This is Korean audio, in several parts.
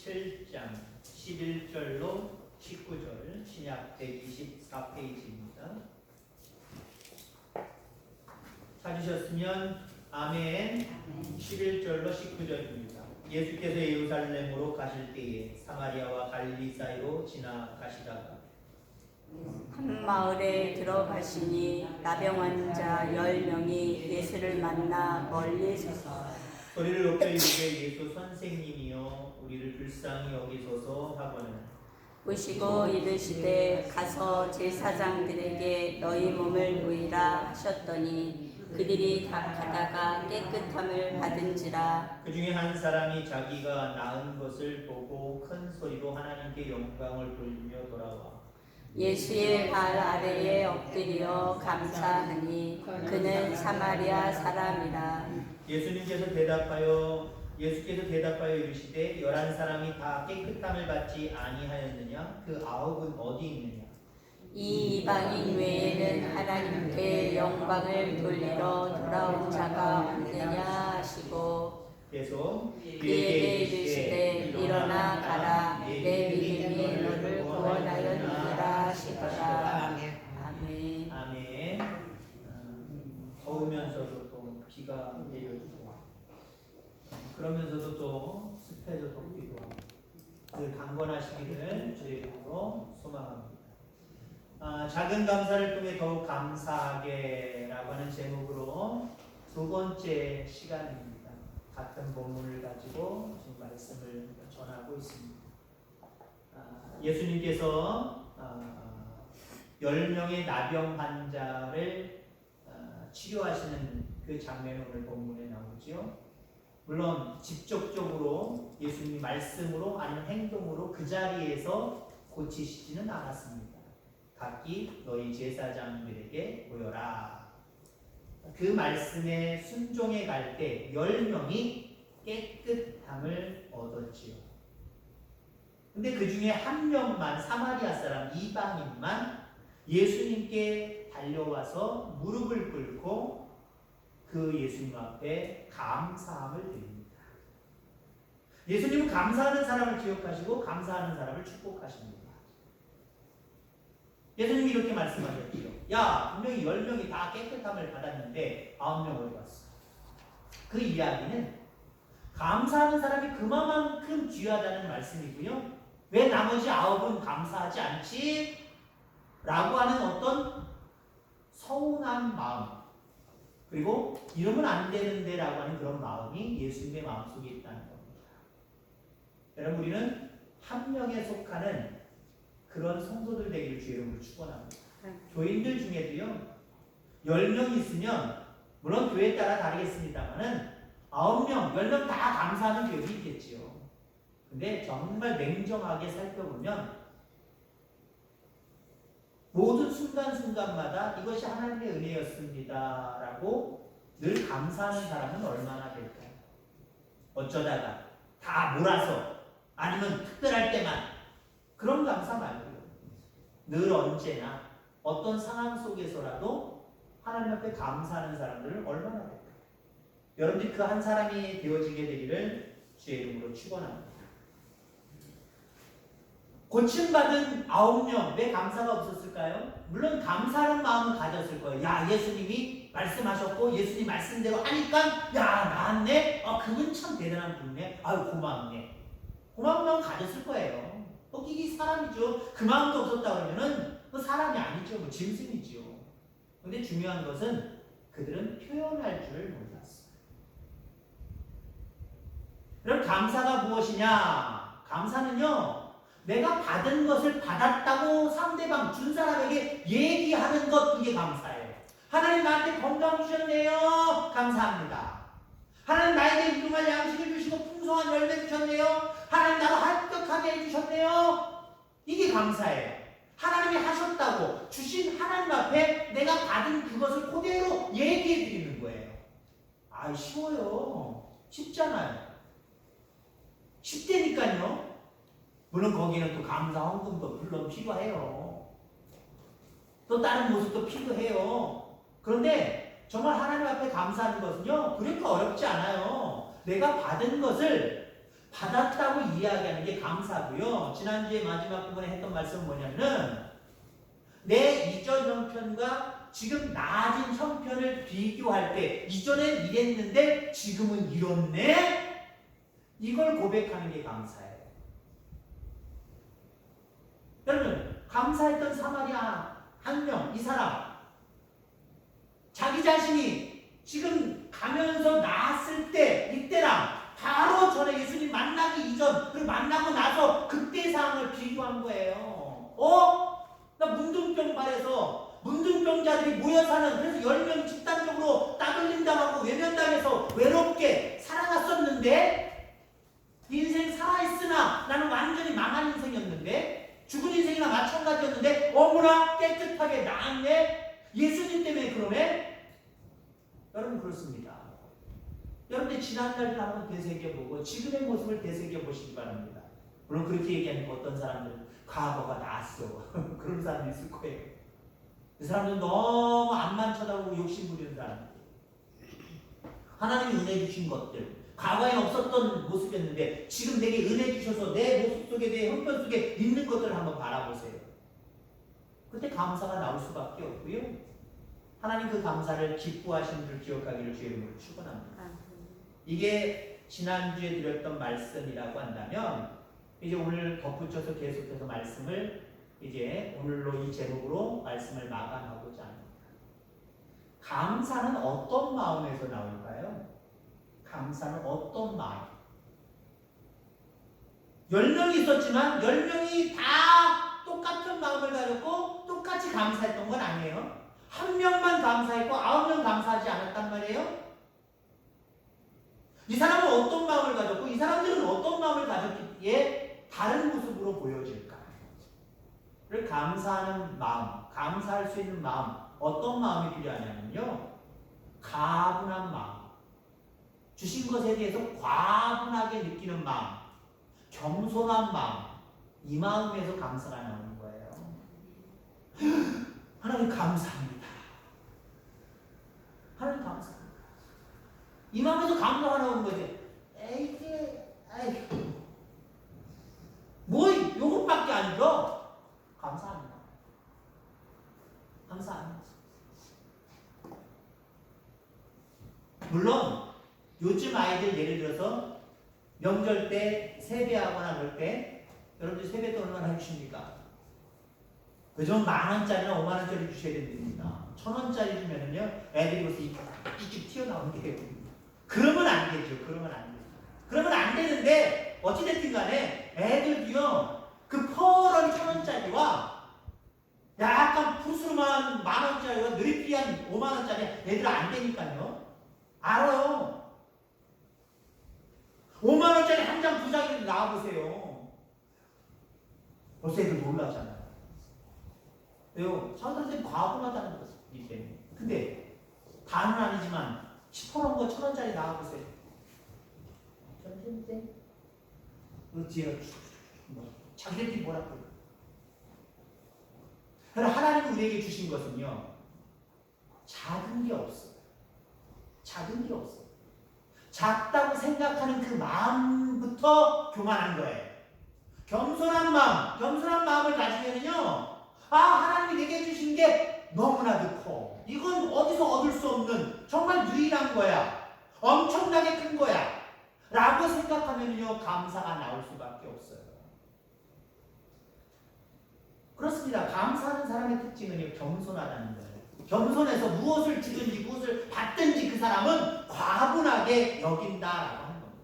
7장 11절로 19절 신약 124페이지입니다. 찾으셨으면 아멘. 11절로 19절입니다. 예수께서 예루살렘으로 가실 때에 사마리아와 갈릴리 사이로 지나가시다가 한 마을에 들어가시니 나병 환자 10명이 예수를 만나 멀리 서서 소리를 높여 이르되 예수 선생님이여 우리를 불쌍히 여기소서 하거늘 오시고 이르시되 가서 제사장들에게 너희 몸을 놓이라 하셨더니 그들이 다 가다가 깨끗함을 받은지라. 그 중에 한 사람이 자기가 나은 것을 보고 큰 소리로 하나님께 영광을 돌리며 돌아와 예수의 발 아래에 엎드려 감사하니 그는 사마리아 사람이라. 예수께서 대답하여 이르시되 11사람이 다 깨끗함을 받지 아니하였느냐? 그 9은 어디 있느냐? 이 이방인 외에는 하나님께 영광을 돌리러 돌아온 자가 없느냐 하시고 계속 그에게 이르시되 일어나 가라 내 믿음이 너를 구원하였느니라 하시더라. 아멘. 아멘. 더우면서도 또 비가 내려주고 그러면서도 또 습해져 덥기도 하고 늘 강건하시기를 주의 이름으로 소망합니다. 작은 감사를 통해 더욱 감사하게라고 하는 제목으로 두 번째 시간입니다. 같은 본문을 가지고 지금 말씀을 전하고 있습니다. 예수님께서 10명의 나병 환자를 치료하시는 그 장면이 오늘 본문에 나오죠. 물론 직접적으로 예수님이 말씀으로 아니면 행동으로 그 자리에서 고치시지는 않았습니다. 각기 너희 제사장들에게 모여라. 그 말씀에 순종해 갈 때 10명이 깨끗함을 얻었지요. 근데 그 중에 한 명만 사마리아 사람 이방인만 예수님께 달려와서 무릎을 꿇고 그 예수님 앞에 감사함을 드립니다. 예수님은 감사하는 사람을 기억하시고 감사하는 사람을 축복하십니다. 예수님이 이렇게 말씀하셨죠. 야, 분명히 10명이 다 깨끗함을 받았는데 9명 어디 갔어? 그 이야기는 감사하는 사람이 그만큼 귀하다는 말씀이고요. 왜 나머지 9은 감사하지 않지? 라고 하는 어떤 서운한 마음, 그리고 이러면 안 되는데 라고 하는 그런 마음이 예수님의 마음속에 있다는 겁니다. 여러분, 우리는 한 명에 속하는 그런 성도들 되기를 주의 이름으로 축원합니다. 교인들 중에도요 10명 있으면 물론 교회에 따라 다르겠습니다만은 9명, 10명 다 감사하는 교회도 있겠지요. 근데 정말 냉정하게 살펴보면 모든 순간순간마다 이것이 하나님의 은혜였습니다 라고 늘 감사하는 사람은 얼마나 될까요? 어쩌다가 다 몰아서 아니면 특별할 때만 그런 감사 말고요. 늘 언제나 어떤 상황 속에서라도 하나님 앞에 감사하는 사람들은 얼마나 될까요? 여러분들이 그 한 사람이 되어지게 되기를 주의 이름으로 축원합니다. 고침받은 9명 왜 감사가 없었을까요? 물론 감사하는 마음을 가졌을 거예요. 야, 예수님이 말씀하셨고 예수님 말씀대로 하니까 야, 나았네. 그분 참 대단한 분이네. 아유, 고맙네. 고마운 마음 가졌을 거예요. 이게 사람이죠. 그 마음도 없었다 그러면은 사람이 아니죠. 짐승이죠. 근데 중요한 것은 그들은 표현할 줄 몰랐어요. 그럼 감사가 무엇이냐? 감사는요, 내가 받은 것을 받았다고 상대방 준 사람에게 얘기하는 것, 그게 감사예요. 하나님 나한테 건강 주셨네요. 감사합니다. 하나님 나에게 유용한 양식을 주시고 풍성한 열매 주셨네요. 하나님 나를 합격하게 해주셨네요. 이게 감사예요. 하나님이 하셨다고 주신 하나님 앞에 내가 받은 그것을 그대로 얘기해 드리는 거예요. 쉬워요. 쉽잖아요. 쉽다니까요. 물론 거기는 또 감사 헌금도 물론 필요해요. 또 다른 모습도 필요해요. 그런데 정말 하나님 앞에 감사하는 것은요, 그렇게 어렵지 않아요. 내가 받은 것을 받았다고 이야기하는 게 감사고요. 지난주에 마지막 부분에 했던 말씀은 뭐냐면 내 이전 형편과 지금 나아진 형편을 비교할 때 이전엔 이랬는데 지금은 이렇네? 이걸 고백하는 게 감사예요. 여러분, 감사했던 사마리아 한 명, 이 사람 자기 자신이 지금 가면서 나았을 때 이때랑 바로 전에 예수님 만나기 이전 그리고 만나고 나서 그때 상황을 비교한 거예요. 나 문둥병 발에서 문둥병자들이 모여 사는 그래서 10명이 집단적으로 따돌림당하고 외면당해서 외롭게 살아갔었는데 인생 살아있으나 나는 완전히 망한 인생이었는데 죽은 인생이나 마찬가지였는데 어머나 깨끗하게 나았네. 예수님 때문에 그러네. 여러분 그렇습니다. 여러분들 지난날을 한번 되새겨보고 지금의 모습을 되새겨보시기 바랍니다. 물론 그렇게 얘기하는 어떤 사람들은 과거가 나았어 그런 사람도 있을 거예요. 그 사람들은 너무 앞만 쳐다보고 욕심 부리는 사람들. 하나님이 은혜 주신 것들 과거에 없었던 모습이었는데 지금 내게 은혜 주셔서 내 모습 속에 내 형편 속에 있는 것들을 한번 바라보세요. 그때 감사가 나올 수밖에 없고요. 하나님 그 감사를 기뻐하시는 줄 기억하기를 주의 이름으로 축원합니다. 이게 지난주에 드렸던 말씀이라고 한다면 이제 오늘 덧붙여서 계속해서 말씀을 이제 오늘로 이 제목으로 말씀을 마감하고자 합니다. 감사는 어떤 마음에서 나올까요? 감사는 어떤 마음? 10명이 있었지만 10명이 다 똑같은 마음을 가졌고 똑같이 감사했던 건 아니에요. 한 명만 감사했고 9명 감사하지 않았단 말이에요. 이 사람은 어떤 마음을 가졌고 이 사람들은 어떤 마음을 가졌기에 다른 모습으로 보여질까를 감사하는 마음, 감사할 수 있는 마음, 어떤 마음이 필요하냐면요. 가분한 마음, 주신 것에 대해서 과분하게 느끼는 마음, 겸손한 마음, 이 마음에서 감사가 나오는 거예요. 하나님 감사합니다. 하나님 감사합니다. 이 마음에서 감사가 나오는 거지. 에이, 뭐 요것밖에 아니죠? 감사합니다. 감사합니다. 물론 요즘 아이들 예를 들어서 명절 때 세배하거나 그럴 때 여러분들 세배 때 얼마나 해주십니까? 그저 10,000원짜리나 50,000원짜리 주셔야 됩니다. 1,000원짜리 주면은요 애들이 벌써 쭉쭉 튀어나오는 게 됩니다. 그러면 안 되죠. 그러면 안 되는데 어찌됐든 간에 애들도요 그 퍼런 1,000원짜리와 약간 푸스름한 10,000원짜리와 느리피한 50,000원짜리 애들 안 되니까요. 알아요. 50,000원짜리 한 장, 2장이라도 나와보세요. 벌써 애들 놀라잖아요. 왜요? 사람들한테 과분하다는 것이기 때문에. 근데 다는 아니지만 10%한 거 1,000원짜리 나와보세요. 전쟁? 그 뒤에 자기들끼리 뭐라 그래요? 그러나 하나님이 우리에게 주신 것은요 작은 게 없어요. 작은 게 없어요. 작다고 생각하는 그 마음부터 교만한 거예요. 겸손한 마음을 가지면은요 하나님이 내게 주신 게 너무나도 커. 이건 어디서 얻을 수 없는 정말 유일한 거야. 엄청나게 큰 거야. 라고 생각하면요 감사가 나올 수밖에 없어요. 그렇습니다. 감사하는 사람의 특징은요 겸손하다는 거예요. 겸손해서 무엇을 주든지 무엇을 받든지 그 사람은 과분하게 여긴다라고 하는 겁니다.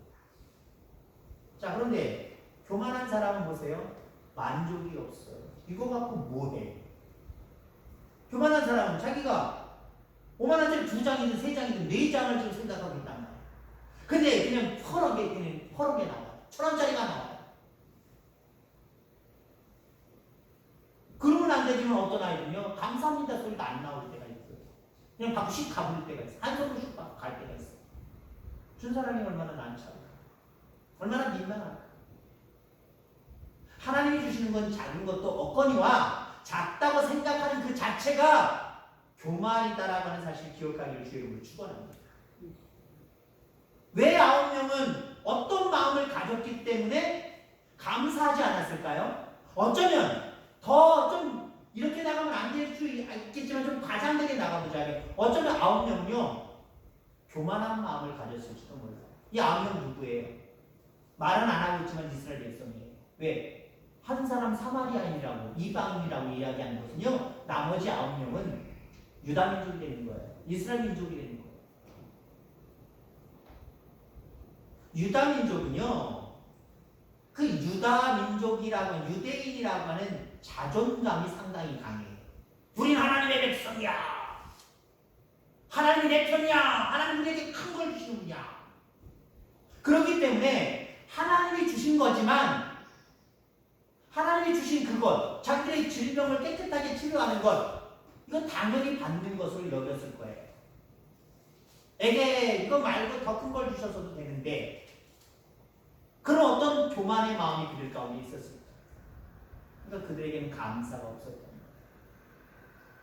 자, 그런데 교만한 사람은 보세요. 만족이 없어요. 이거 갖고 뭐해? 교만한 사람은 자기가 50,000원짜리 2장이든 3장이든 4장을 지금 생각하고 있단 말이에요. 근데 그냥 퍼럭에 나와요. 1,000원짜리가 나와요. 그러면 안 되지만 어떤 아이들은요 감사합니다 소리가 안 나올 때가 있어요. 그냥 받고 씩 가버릴 때가 있어요. 한 손으로 씩 받고 갈 때가 있어요. 준 사람이 얼마나 난처할까? 얼마나 민망할까? 하나님이 주시는 건 작은 것도 없거니와 작다고 생각하는 그 자체가 교만이다라고 하는 사실을 기억하기를 주의 이름으로 축원합니다. 왜 9명은 어떤 마음을 가졌기 때문에 감사하지 않았을까요? 어쩌면 더 좀 이렇게 나가면 안 될 수 있겠지만 좀 과장되게 나가보자. 어쩌면 9명은요 교만한 마음을 가졌을지도 몰라요. 이 9명 누구예요? 말은 안 하고 있지만 이스라엘 백성이에요. 왜? 한 사람 사마리아인이라고 이방인이라고 이야기하는 것은요 나머지 9명은 유다 민족이 되는 거예요. 이스라엘 민족이 되는 거예요. 유다 민족은요 그 유다 민족이라고 하는 유대인이라고 하는 자존감이 상당히 강해요. 우린 하나님의 백성이야. 하나님이 내 편이야. 하나님 우리에게 큰 걸 주시는구냐. 그렇기 때문에 하나님이 주신 거지만 하나님이 주신 그것, 자기들의 질병을 깨끗하게 치료하는 것, 이건 당연히 받는 것으로 여겼을 거예요. 에게 이거 말고 더 큰 걸 주셔서도 되는데 그런 어떤 교만의 마음이 그들 가운데 있었습니다. 그러니까 그들에게는 감사가 없었던 거예요.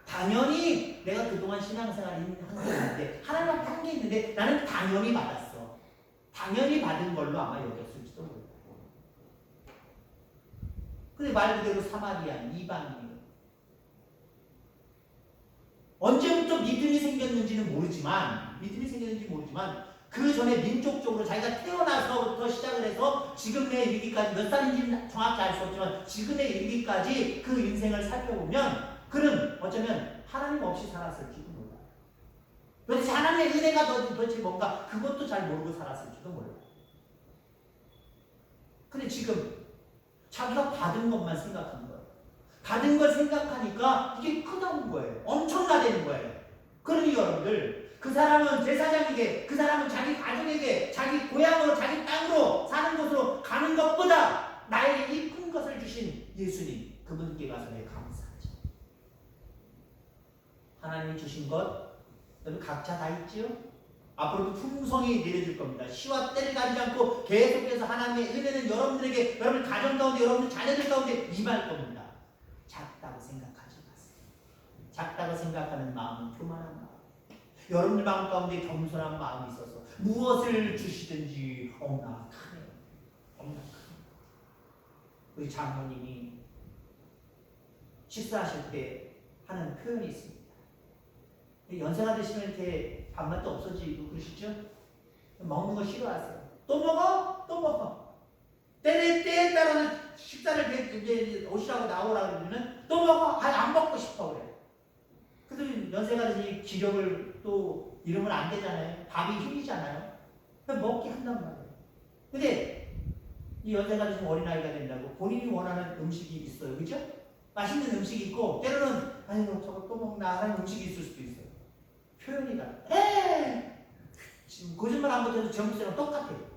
당연히 내가 그동안 신앙생활을 한 게 있는데 하나님 앞에 한 게 있는데 나는 당연히 받았어. 당연히 받은 걸로 아마 여겼을지도 몰라요. 근데 말 그대로 사마리안, 이방인이에요. 언제부터 믿음이 생겼는지는 모르지만 그 전에 민족적으로 자기가 태어나서부터 시작을 해서 지금에 이르기까지 몇 살인지는 정확히 알 수 없지만 지금에 이르기까지 그 인생을 살펴보면 그는 어쩌면 하나님 없이 살았을지도 몰라요. 도대체 하나님의 은혜가 도대체 뭔가 그것도 잘 모르고 살았을지도 몰라요. 근데 지금 자기가 받은 것만 생각하는 거예요. 받은 걸 생각하니까 이게 크다는 거예요. 엄청나다는 거예요. 그러니 여러분들 그 사람은 제사장에게 그 사람은 자기 가족에게 자기 고향으로 자기 땅으로 사는 곳으로 가는 것보다 나에게 이 큰 것을 주신 예수님 그분께 가서 내가 감사하지. 하나님이 주신 것 여러분 각자 다 있지요? 앞으로도 풍성히 내려줄 겁니다. 시와 때를 가리지 않고 계속해서 하나님의 은혜는 여러분들에게 여러분 가정 가운데 여러분들 자녀들 가운데 임할 겁니다. 작다고 생각하지 마세요. 작다고 생각하는 마음은 교만한 마음. 여러분들 마음 가운데 겸손한 마음이 있어서 무엇을 주시든지 엄락하네요. 엄락하네요. 우리 장모님이 식사하실 때 하는 표현이 있습니다. 연세가 되시면 이렇게 밥맛도 없어지고 그러시죠? 먹는 거 싫어하세요. 또 먹어? 또 먹어. 때에 따라서 식사를 이제 오시라고 나오라고 그러면 또 먹어? 아니 안 먹고 싶어 그래. 그래도 연세가 되니 기력을 또 잃으면 안 되잖아요. 밥이 힘이잖아요. 먹게 한단 말이에요. 근데 이 연세가 되시면 어린아이가 된다고 본인이 원하는 음식이 있어요. 그죠? 맛있는 음식이 있고 때로는 아니 저거 또 먹나 하는 음식이 있을 수도 있어요. 표현이 다 지금 거짓말 안 못해도 정수랑 똑같아요.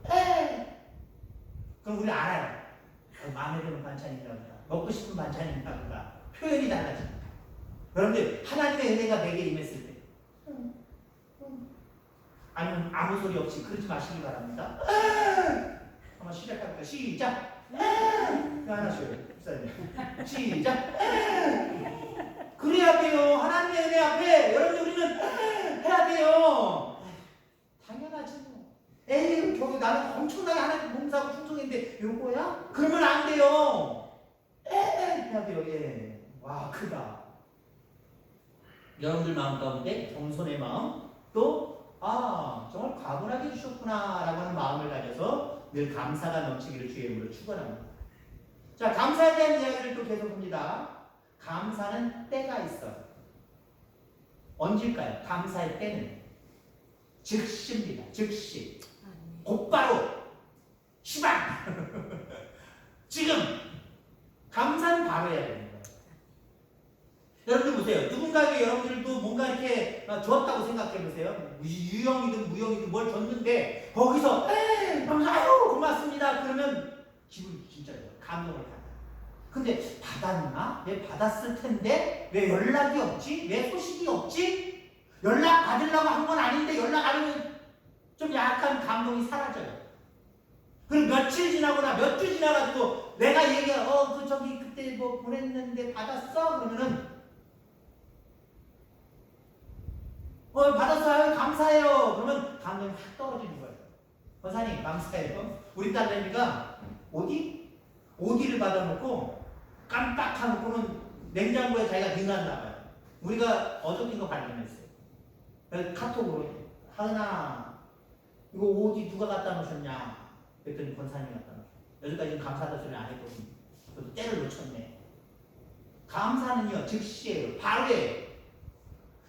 그럼 우리 알아요. 마음에 드는 반찬이라고 먹고 싶은 반찬이라고 표현이 달라집니다. 여러분들 하나님의 은혜가 내게 임했을 때 아니면 아무 소리 없이 그러지 마시기 바랍니다. 한번 시작할까요? 시작. 하나씩 시작. 그래야 돼요. 하나님의 은혜 앞에 여러분 우리는 해야 돼요. 당연하지 뭐. 에이 저기 나는 엄청나게 하나님 봉사하고 충성했는데 요거야? 그러면 안 돼요. 해야 돼요. 예. 와 크다. 여러분들 마음 가운데 겸손의 마음 또 정말 과분하게 해주셨구나 라고 하는 마음을 가져서 늘 감사가 넘치기를 주의 이름으로 축원합니다. 자 감사에 대한 이야기를 또 계속 봅니다. 감사는 때가 있어요. 언제일까요? 감사의 때는 즉시입니다. 즉시 곧바로 시방 지금 감사는 바로 해야 되는 거예요. 여러분들 보세요. 누군가에게 여러분들도 뭔가 이렇게 줬다고 생각해 보세요. 유형이든 무형이든 뭘 줬는데 거기서 아유 고맙습니다. 그러면 기분이 진짜 감동을 받아요. 근데 받았나? 왜 받았을 텐데 왜 연락이 없지? 왜 소식이 없지? 연락 받으려고 한 건 아닌데 연락 안 오면 좀 약간 감동이 사라져요. 그리고 며칠 지나거나 몇 주 지나가지고 내가 얘기해 저기 그때 뭐 보냈는데 받았어? 그러면은 받았어요. 감사해요. 그러면 감동이 확 떨어지는 거예요. 권사님 감사해요. 우리 딸내미가 오디를 받아놓고 깜빡하고는 냉장고에 자기가 넣어놨나 봐요. 우리가 어저께 거 발견했어요. 그래서 카톡으로 하은아 이거 오디 누가 갖다 놓으셨냐 그랬더니 권사님이 갖다 놓으셨어요. 여기까지는 감사하다 소리 안 했거든요. 그래도 때를 놓쳤네. 감사는요 즉시예요. 바로예요.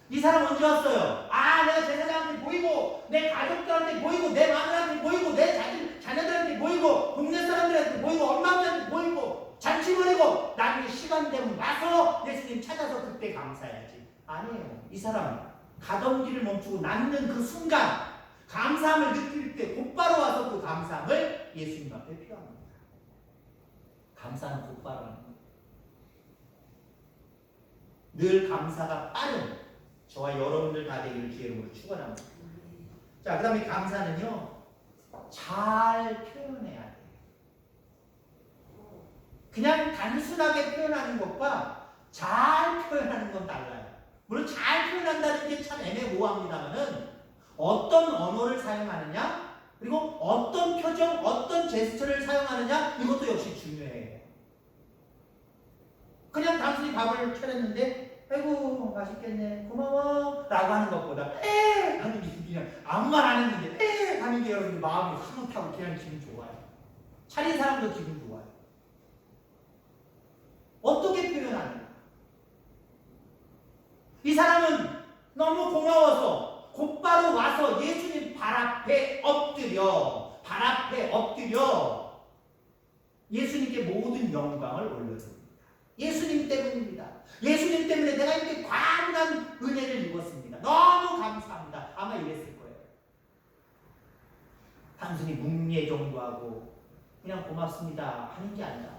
이 사람 언제 왔어요? 내가 제사장한테 보이고 내 가족들한테 보이고 내 마누라한테 보이고 내 자녀들한테 보이고 동네 사람들한테 보이고 엄마 아빠한테 보이고 잔치 보내고 나중에 시간 되면 와서 예수님 찾아서 그때 감사해야지. 아니에요. 이 사람 가던 길을 멈추고 낫는 그 순간 감사함을 느낄 때 곧바로 와서 그 감사함을 예수님 앞에 표합니다. 감사는 곧바로 하는 거예요. 늘 감사가 빠른 저와 여러분들 다 되기를 주의 이름으로 축원합니다. 자, 그 다음에 감사는요 잘 표현해야 돼요. 그냥 단순하게 표현하는 것과 잘 표현하는 건 달라요. 물론 잘 표현한다는 게 참 애매모호합니다만은 어떤 언어를 사용하느냐 그리고 어떤 표정, 어떤 제스처를 사용하느냐 이것도 역시 중요해요. 그냥 단순히 밥을 차렸는데 아이고 맛있겠네 고마워 라고 하는 것보다 하는 게 그냥 아무 말 안 했는데 하는 게 여러분 마음이 흐뭇하고 그냥 기분 좋아요. 차린 사람도 기분 좋아요. 어떻게 표현하는가? 이 사람은 너무 고마워서 곧바로 와서 예수님 발 앞에 엎드려 예수님께 모든 영광을 올려드립니다. 예수님 때문입니다. 예수님 때문에 내가 이렇게 광활한 은혜를 입었습니다. 너무 감사합니다. 아마 이랬을 거예요. 단순히 묵례 정도 하고 그냥 고맙습니다 하는 게 아니라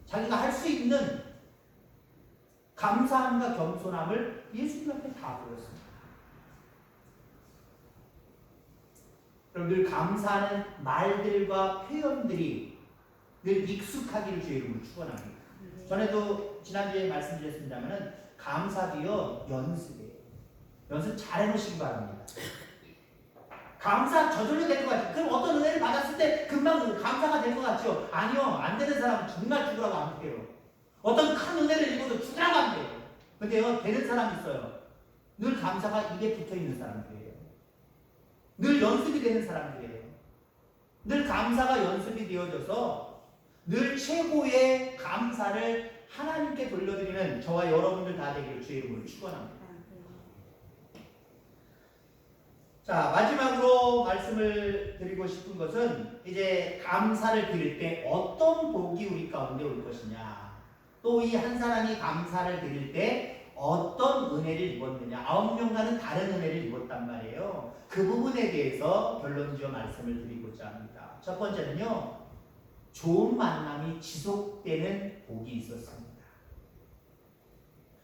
자기가 할 수 있는 감사함과 겸손함을 예수님 앞에 다 보였습니다. 그럼 늘 감사하는 말들과 표현들이 늘 익숙하기를 주의 이름으로 축원합니다. 전에도 지난주에 말씀드렸습니다만은 감사도요 연습이에요. 연습 잘 해놓으시기 바랍니다. 감사 저절로 될 것 같아요. 그럼 어떤 은혜를 받았을 때 금방 감사가 될 것 같죠? 아니요. 안 되는 사람은 정말 죽으라고 안 돼요. 어떤 큰 은혜를 입어도 죽으라고 안 돼요. 근데요 되는 사람이 있어요. 늘 감사가 입에 붙어있는 사람들이에요. 늘 연습이 되는 사람들이에요. 늘 감사가 연습이 되어져서 늘 최고의 감사를 하나님께 돌려드리는 저와 여러분들 다 되기를 주의 이름으로 축원합니다. 자, 마지막으로 말씀을 드리고 싶은 것은 이제 감사를 드릴 때 어떤 복이 우리 가운데 올 것이냐, 또 이 한 사람이 감사를 드릴 때 어떤 은혜를 입었느냐, 9명과는 다른 은혜를 입었단 말이에요. 그 부분에 대해서 결론지어 말씀을 드리고자 합니다. 첫 번째는요, 좋은 만남이 지속되는 복이 있었습니다.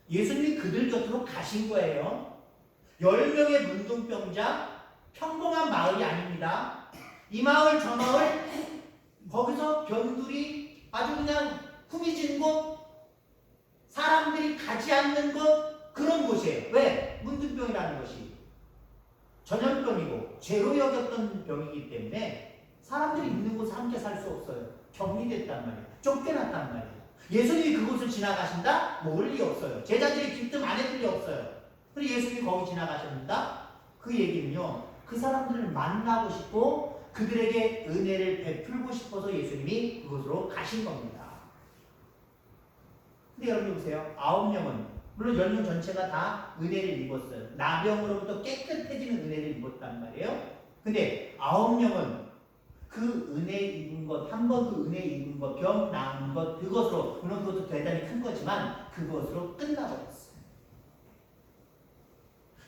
예수님이 그들 곁으로 가신 거예요. 10명의 문둥병자, 평범한 마을이 아닙니다. 이 마을 저 마을 거기서 변두리 아주 그냥 후미진 곳, 사람들이 가지 않는 곳, 그런 곳이에요. 왜? 문둥병이라는 것이 전염병이고 죄로 여겼던 병이기 때문에 사람들이 있는 곳에 함께 살 수 없어요. 격리됐단 말이에요. 쫓겨났단 말이에요. 예수님이 그곳을 지나가신다? 모를 리 없어요. 제자들이 빈틈 안 해줄 리 없어요. 그리고 예수님이 거기 지나가셨는다? 그 얘기는요, 그 사람들을 만나고 싶고 그들에게 은혜를 베풀고 싶어서 예수님이 그곳으로 가신 겁니다. 근데 여러분 보세요. 9명은 물론 10명 전체가 다 은혜를 입었어요. 나병으로부터 깨끗해지는 은혜를 입었단 말이에요. 근데 9명은 그 은혜 입은 것, 한 번 그 은혜 입은 것, 병 나은 것, 그것으로, 물론 그것도 대단히 큰 거지만 그것으로 끝나버렸어요.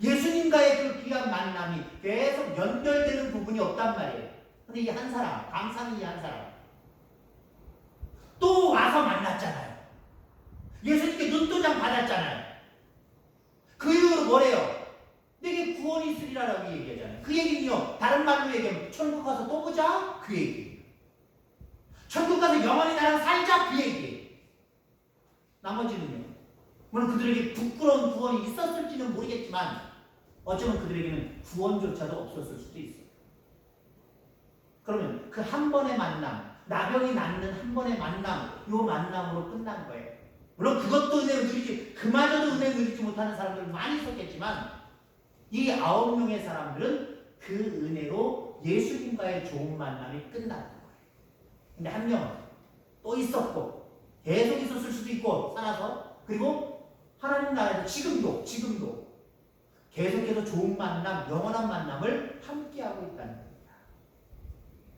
예수님과의 그 귀한 만남이 계속 연결되는 부분이 없단 말이에요. 근데 이 한 사람, 감사는 이 한 사람 또 와서 만났잖아요. 예수님께 눈도장 받았잖아요. 그 이후로 뭐래요? 내게 구원이 있으리라라고 얘기하잖아요. 그 얘기는요, 다른 말로 얘기하면 천국 가서 또 보자 그 얘기예요. 천국 가서 영원히 나랑 살자 그 얘기예요. 나머지는요, 물론 그들에게 부끄러운 구원이 있었을지는 모르겠지만 어쩌면 그들에게는 구원조차도 없었을 수도 있어요. 그러면 그 한 번의 만남, 나병이 낫는 한 번의 만남, 요 만남으로 끝난 거예요. 물론 그것도 은혜를 누리지, 그마저도 은혜를 누리지 못하는 사람들 많이 있었겠지만 이 9명의 사람들은 그 은혜로 예수님과의 좋은 만남이 끝났던 거예요. 근데 한 명은 또 있었고 계속 있었을 수도 있고 살아서, 그리고 하나님 나라에서 지금도 계속해서 좋은 만남, 영원한 만남을 함께하고 있다는 겁니다.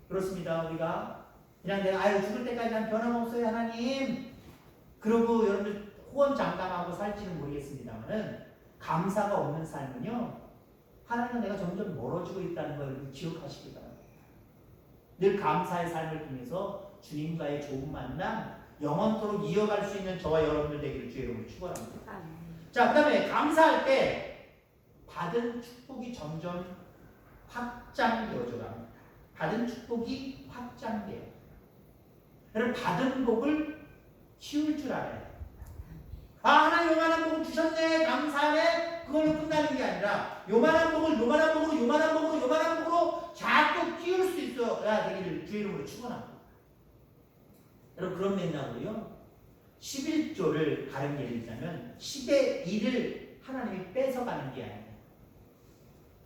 그렇습니다. 우리가 그냥 내가 죽을 때까지 난 변함없어요 하나님, 그러고 여러분들 호언장담하고 살지는 모르겠습니다만은 감사가 없는 삶은요, 하나님과 내가 점점 멀어지고 있다는 걸 기억하시기 바랍니다. 늘 감사의 삶을 통해서 주님과의 좋은 만남, 영원토록 이어갈 수 있는 저와 여러분들 되기를 주의 이름으로 축원합니다. 자, 그 다음에 감사할 때 받은 축복이 점점 확장되어져 갑니다. 받은 축복이 확장돼요. 여러분, 받은 복을 키울 줄 알아야 돼요. 하나님 요만한 복을 주셨네, 감사하네, 그걸로 끝나는 게 아니라 요만한 복으로 자꾸 키울 수 있어야 되기를 주의 이름으로 축원합니다. 여러분, 그런 맥락으로요, 11조를 다른 예를 들자면 10의 1을 하나님이 뺏어가는 게 아니에요.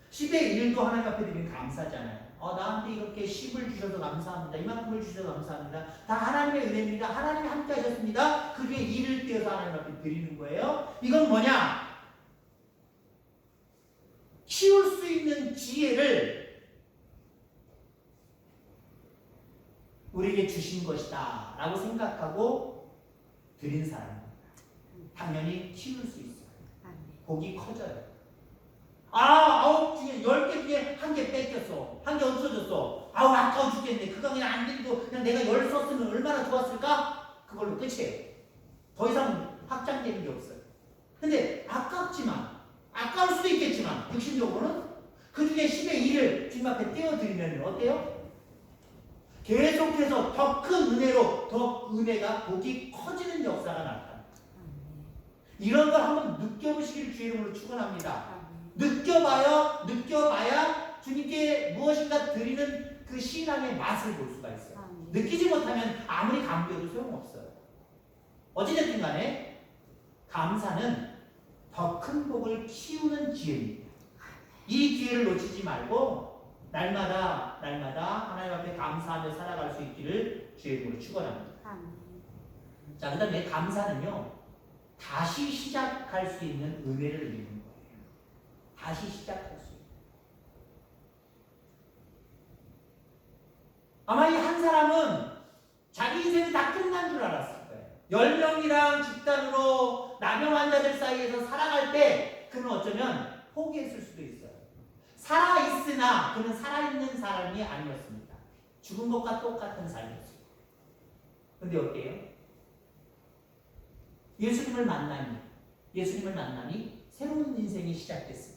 10의 1도 하나님 앞에 드리는 감사잖아요. 나한테 이렇게 10을 주셔서 감사합니다. 이만큼을 주셔서 감사합니다. 다 하나님의 은혜입니다. 하나님이 함께 하셨습니다. 그 중에 1을 떼어서 하나님 앞에 드리는 거예요. 이건 뭐냐? 키울 수 있는 지혜를 우리에게 주신 것이다 라고 생각하고 드린 사람입니다. 당연히 키울 수 있어요. 복이 커져요. 9 중에 10개 중에 1개 뺏겼어. 1개 없어졌어. 아까워 죽겠네. 그거 그냥 안 드리고 그냥 내가 10 썼으면 얼마나 좋았을까? 그걸로 끝이에요. 더 이상 확장되는 게 없어요. 근데 아까울 수도 있겠지만 육신적으로는 그 중에 10의 1을 주님 앞에 떼어드리면 어때요? 계속해서 더 큰 은혜로 더 은혜가 복이 커지는 역사가 나타납니다. 이런 걸 한번 느껴보시기를 주의 이름으로 축원합니다. 느껴봐야 주님께 무엇인가 드리는 그 신앙의 맛을 볼 수가 있어요. 느끼지 못하면 아무리 감겨도 소용없어요. 어찌됐든 간에 감사는 더 큰 복을 키우는 기회입니다. 이 기회를 놓치지 말고 날마다 하나님 앞에 감사하며 살아갈 수 있기를 주의 이름으로 축원합니다. 자, 그 다음에 감사는요, 다시 시작할 수 있는 은혜를 의미합니다. 다시 시작할 수 있는. 아마 이 한 사람은 자기 인생이 다 끝난 줄 알았을 거예요. 10명이랑 집단으로 나병 환자들 사이에서 살아갈 때 그는 어쩌면 포기했을 수도 있어요. 살아있으나 그는 살아있는 사람이 아니었습니다. 죽은 것과 똑같은 삶이었어요. 근데 어때요? 예수님을 만나니 새로운 인생이 시작됐습니다.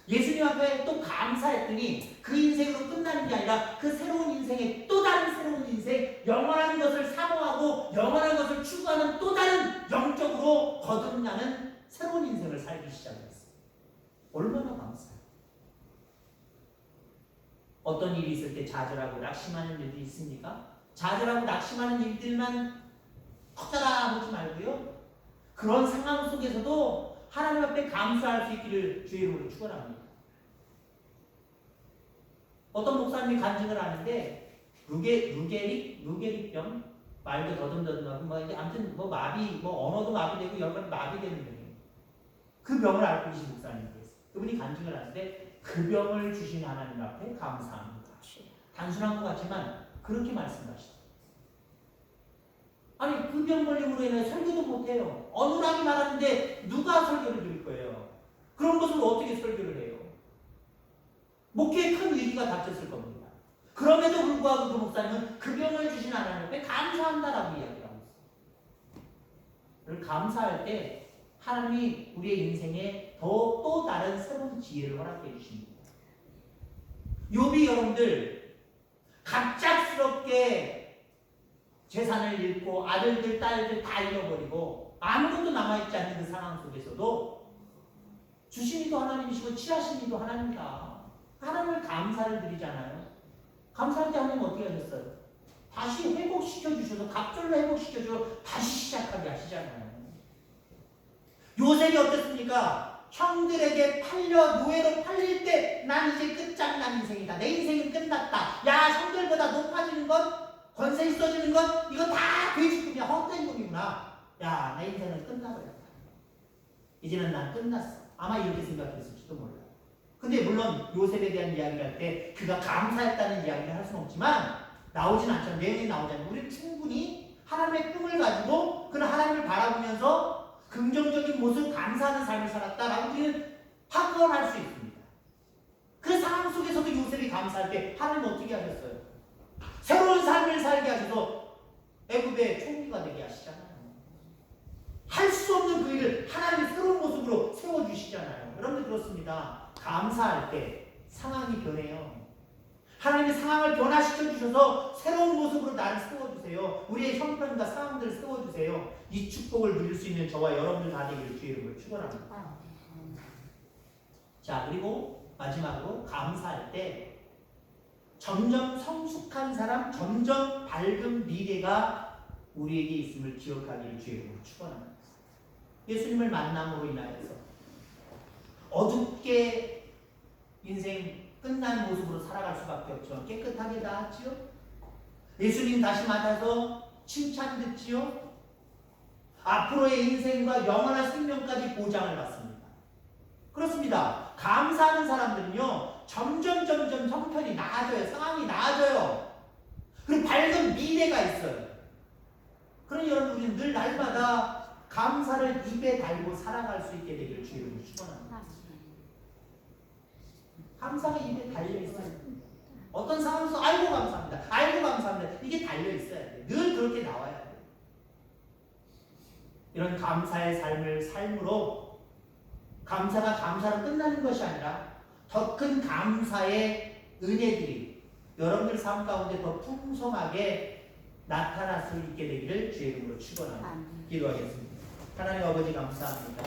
예수님 앞에 또 감사했더니 그 인생으로 끝나는 게 아니라 그 새로운 인생에 또 다른 새로운 인생, 영원한 것을 사모하고 영원한 것을 추구하는 또 다른 영적으로 거듭나는 새로운 인생을 살기 시작했어요. 얼마나 감사해요. 어떤 일이 있을 때 좌절하고 낙심하는 일이 있습니까? 좌절하고 낙심하는 일들만 커져라 보지 말고요, 그런 상황 속에서도 하나님 앞에 감사할 수 있기를 주의 이름으로 축원합니다. 어떤 목사님이 간증을 하는데 루게릭병, 말도 더듬더듬하고 아무튼 마비, 언어도 마비되고 여러 가지 마비되는 병이에요. 그 병을 앓고 계신 목사님께서 그분이 간증을 하는데 그 병을 주신 하나님 앞에 감사합니다. 단순한 것 같지만 그렇게 말씀하시죠. 아니, 그 병 걸림으로 인해 설교도 못해요. 어눌하게 말하는데 누가 설교를 드릴 거예요? 그런 것을 어떻게 설교를 해요? 목회에 큰 위기가 닥쳤을 겁니다. 그럼에도 불구하고 그 목사님은 그 병을 주신 하나님 앞에 감사한다라고 이야기를 하고 있어요. 감사할 때 하나님이 우리의 인생에 또 다른 새로운 지혜를 허락해 주십니다. 욥이 여러분들 갑작스럽게 재산을 잃고 아들들, 딸들 다 잃어버리고 아무것도 남아있지 않는 그 상황 속에서도 주신 이도 하나님이시고 취하신 이도 하나님이다. 하나님을 감사를 드리잖아요. 감사할 때 하나님 어떻게 하셨어요? 다시 회복시켜 주셔서 갑절로 회복시켜 주고 다시 시작하게 하시잖아요. 요셉이 어땠습니까? 형들에게 팔려 노예로 팔릴 때 난 이제 끝장난 인생이다. 내 인생은 끝났다. 야, 형들보다 높아지는 것, 권세 있어지는 것, 이거 다 돼지꿈이야. 헛된 꿈이구나. 야, 내 인생은 끝나버렸다. 이제는 난 끝났어. 아마 이렇게 생각했을지도 몰라요. 근데 물론 요셉에 대한 이야기를 할 때 그가 감사했다는 이야기를 할 수는 없지만 나오진 않죠. 내용이 나오지 않아요. 우리는 충분히 하나님의 꿈을 가지고 그는 하나님을 바라보면서 긍정적인 모습, 감사하는 삶을 살았다라고 우리는 확언할 수 있습니다. 그 상황 속에서도 요셉이 감사할 때 하나님 어떻게 하셨어요? 새로운 삶을 살게 하셔서 애굽의 총리가 되게 하시잖아요. 할 수 없는 그 일을 하나님이 새로운 모습으로 세워주시잖아요. 여러분들 그렇습니다. 감사할 때 상황이 변해요. 하나님이 상황을 변화시켜 주셔서 새로운 모습으로 나를 세워주세요. 우리의 형편과 상황들을 세워주세요. 이 축복을 누릴 수 있는 저와 여러분들 다 되기를 주의 이름으로 축원합니다. 자, 그리고 마지막으로 감사할 때 점점 성숙한 사람, 점점 밝은 미래가 우리에게 있음을 기억하기를 주의 이름으로 축원합니다. 예수님을 만남으로 인하여서 어둡게 인생 끝난 모습으로 살아갈 수밖에 없죠. 깨끗하게 나았지요. 예수님 다시 만나서 칭찬 듣지요. 앞으로의 인생과 영원한 생명까지 보장을 받습니다. 그렇습니다. 감사하는 사람들은요, 점점 형편이 나아져요. 상황이 나아져요. 그리고 밝은 미래가 있어요. 그러니 여러분, 우리는 늘 날마다 감사를 입에 달고 살아갈 수 있게 되기를 주의 이름으로 축원합니다. 감사가 입에 달려 있어요. 어떤 상황에서 아이고 감사합니다. 아이고 감사합니다. 이게 달려 있어야 돼요. 늘 그렇게 나와야 돼요. 이런 감사의 삶을 삶으로 감사가 감사로 끝나는 것이 아니라 더 큰 감사의 은혜들이 여러분들 삶 가운데 더 풍성하게 나타날 수 있게 되기를 주의 이름으로 축원합니다. 기도하겠습니다. 하나님 아버지 감사합니다.